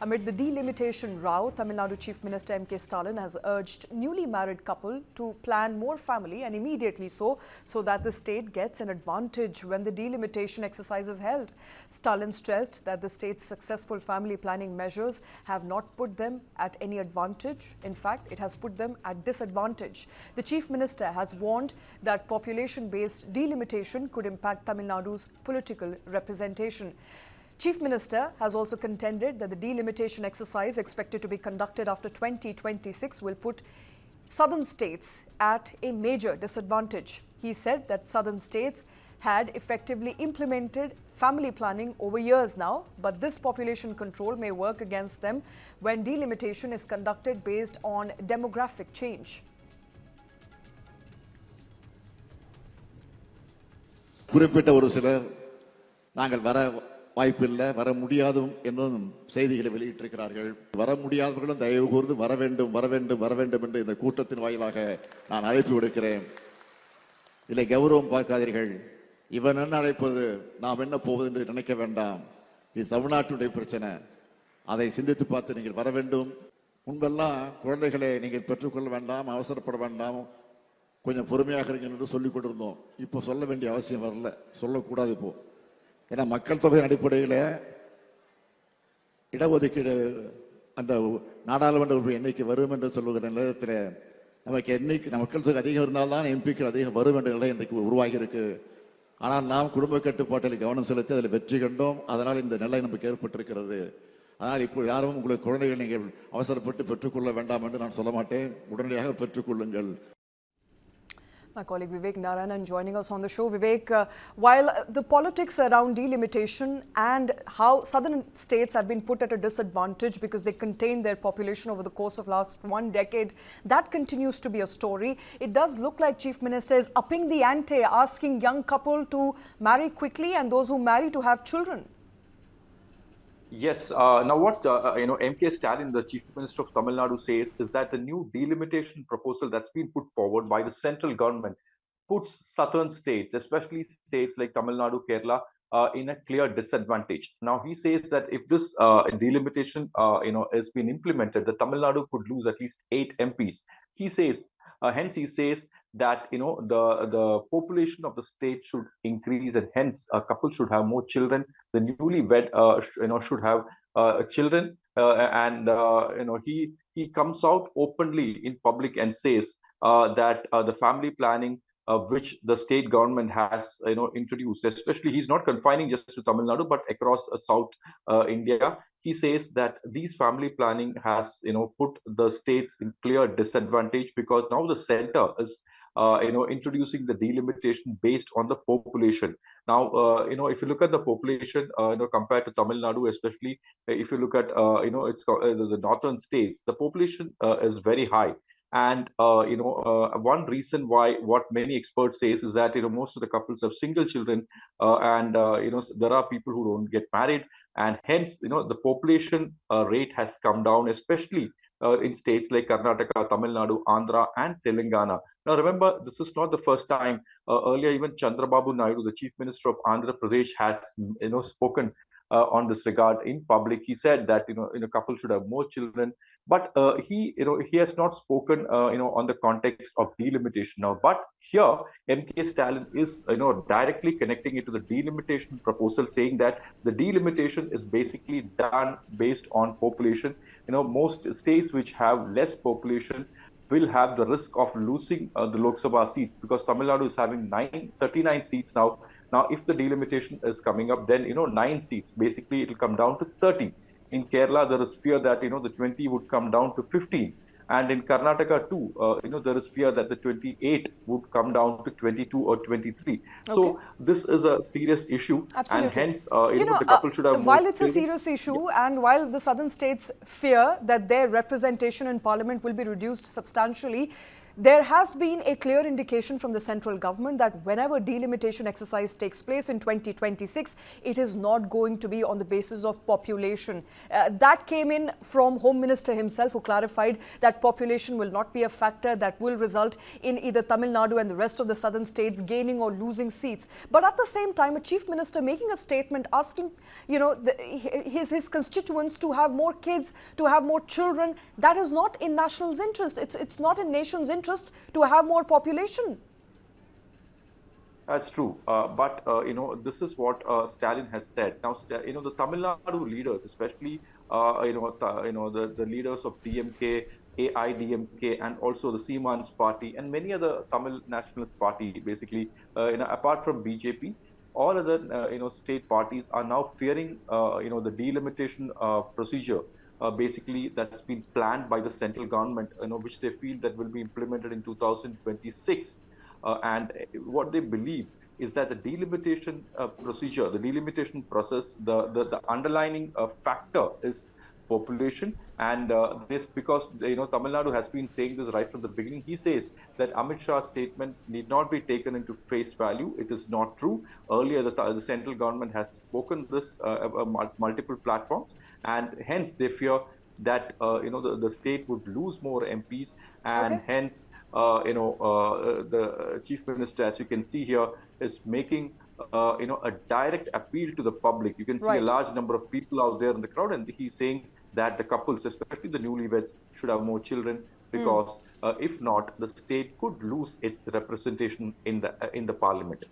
Amid the delimitation row, Tamil Nadu Chief Minister M.K. Stalin has urged newly married couple to plan more family and immediately so that the state gets an advantage when the delimitation exercise is held. Stalin stressed that the state's successful family planning measures have not put them at any advantage. In fact, it has put them at disadvantage. The Chief Minister has warned that population-based delimitation could impact Tamil Nadu's political representation. Chief Minister has also contended that the delimitation exercise expected to be conducted after 2026 will put southern states at a major disadvantage. He said that southern states had effectively implemented family planning over years now, but this population control may work against them when delimitation is conducted based on demographic change. குறிப்பிட்ட ஒரு சிலர் நாங்கள் வாய்ப்பில்லை வர முடியாதும் என்னும் செய்திகளை வெளியிட்டிருக்கிறார்கள். வர முடியாதவர்களும் தயவு கூர்ந்து வர வேண்டும் வர வேண்டும் வர வேண்டும் என்று இந்த கூட்டத்தின் வாயிலாக நான் அழைப்பு விடுக்கிறேன். இதை கௌரவம் பார்க்காதீர்கள். இவன் என்ன அழைப்பது, நாம் என்ன போவது என்று நினைக்க வேண்டாம். இது தமிழ்நாட்டுடைய பிரச்சனை. அதை சிந்தித்து பார்த்து நீங்கள் வர வேண்டும். முன்பெல்லாம் குழந்தைகளை நீங்கள் பெற்றுக்கொள்ள வேண்டாம், அவசரப்பட வேண்டாம், கொஞ்சம் பொறுமையாக இருங்க என்று சொல்லிக் கொண்டிருந்தோம். இப்போ சொல்ல வேண்டிய அவசியம் வரல, சொல்லக்கூடாது. இப்போ ஏன்னா மக்கள் தொகையின் அடிப்படையில் இடஒதுக்கீடு அந்த நாடாளுமன்ற எண்ணிக்கை வரும் என்று சொல்லுகிற நேரத்தில் நமக்கு எண்ணிக்கை மக்கள் தொகை அதிகம் இருந்தால்தான் எம்பிக்கள் அதிகம் வரும் என்ற நிலை இன்றைக்கு உருவாகி இருக்கு. ஆனால் நாம் குடும்ப கட்டுப்பாட்டில் கவனம் செலுத்தி அதில் வெற்றி கண்டோம். அதனால் இந்த நிலை நமக்கு ஏற்பட்டிருக்கிறது. அதனால் இப்போ யாரும் உங்களுக்கு குழந்தைகள் நீங்கள் அவசரப்பட்டு பெற்றுக்கொள்ள வேண்டாம் என்று நான் சொல்ல மாட்டேன். உடனடியாக பெற்றுக்கொள்ளுங்கள். My colleague Vivek Narayanan joining us on the show. Vivek, while the politics around delimitation and how southern states have been put at a disadvantage because they contain their population over the course of last one decade, that continues to be a story. It does look like Chief Minister is upping the ante, asking young couple to marry quickly and those who marry to have children. Yes. Now, what M.K. Stalin, the Chief Minister of Tamil Nadu, says is that the new delimitation proposal that's been put forward by the central government puts southern states, especially states like Tamil Nadu, Kerala, in a clear disadvantage. Now, he says that if this delimitation, has been implemented, the Tamil Nadu could lose at least 8 MPs. He says, hence he says that the population of the state should increase, and hence a couple should have more children. The newlywed should have children, and he comes out openly in public and says that the family planning which the state government has introduced, especially he's not confining just to Tamil Nadu but across South India. He says that these family planning has put the states in clear disadvantage because now the center is introducing the delimitation based on the population. Now, if you look at the population, compared to Tamil Nadu, especially if you look at, it's the northern states, the population is very high. And, one reason why what many experts say is that, most of the couples have single children and, there are people who don't get married. And hence, the population rate has come down, especially in states like Karnataka, Tamil Nadu, Andhra, and Telangana. Now, remember, this is not the first time. Earlier, even Chandrababu Naidu, the Chief Minister of Andhra Pradesh, has spoken on this regard in public. He said that a couple should have more children, but he has not spoken on the context of delimitation now. But here, M.K. Stalin is directly connecting it to the delimitation proposal, saying that the delimitation is basically done based on population. Most states which have less population will have the risk of losing the Lok Sabha seats because Tamil Nadu is having 39 seats now. Now, if the delimitation is coming up, then 9 seats. Basically, it will come down to 30. In Kerala, there is fear that the 20 would come down to 15. And in Karnataka too, there is fear that the 28 would come down to 22 or 23. Okay. So this is a serious issue. Absolutely. And hence, the couple should have while it's a serious issue and while the southern states fear that their representation in parliament will be reduced substantially, There has been a clear indication from the central government that whenever delimitation exercise takes place in 2026, it is not going to be on the basis of population. That came in from Home Minister himself, who clarified that population will not be a factor that will result in either Tamil Nadu and the rest of the southern states gaining or losing seats. But at the same time, a chief minister making a statement asking, his constituents to have more kids, to have more children, that is not in national's interest. It's not in nation's interest to have more population. That's true. But this is what Stalin has said. Now, the Tamil Nadu leaders, especially, the leaders of DMK, AIDMK, and also the Seaman's party, and many other Tamil nationalist party, basically, apart from BJP, all other, state parties are now fearing, the delimitation procedure. Basically, that's been planned by the central government, which they feel that will be implemented in 2026. And what they believe is that the delimitation procedure, the delimitation process, the underlining factor is population. And this because Tamil Nadu has been saying this right from the beginning. He says that Amit Shah's statement need not be taken into face value. It is not true. Earlier, the central government has spoken this multiple platforms, and hence they fear that the state would lose more MPs, and Okay. hence the chief minister, as you can see here, is making a direct appeal to the public. You can see a Right. large number of people out there in the crowd, and he's saying that the couples, especially the newlyweds, should have more children, because if not, the state could lose its representation in the parliament.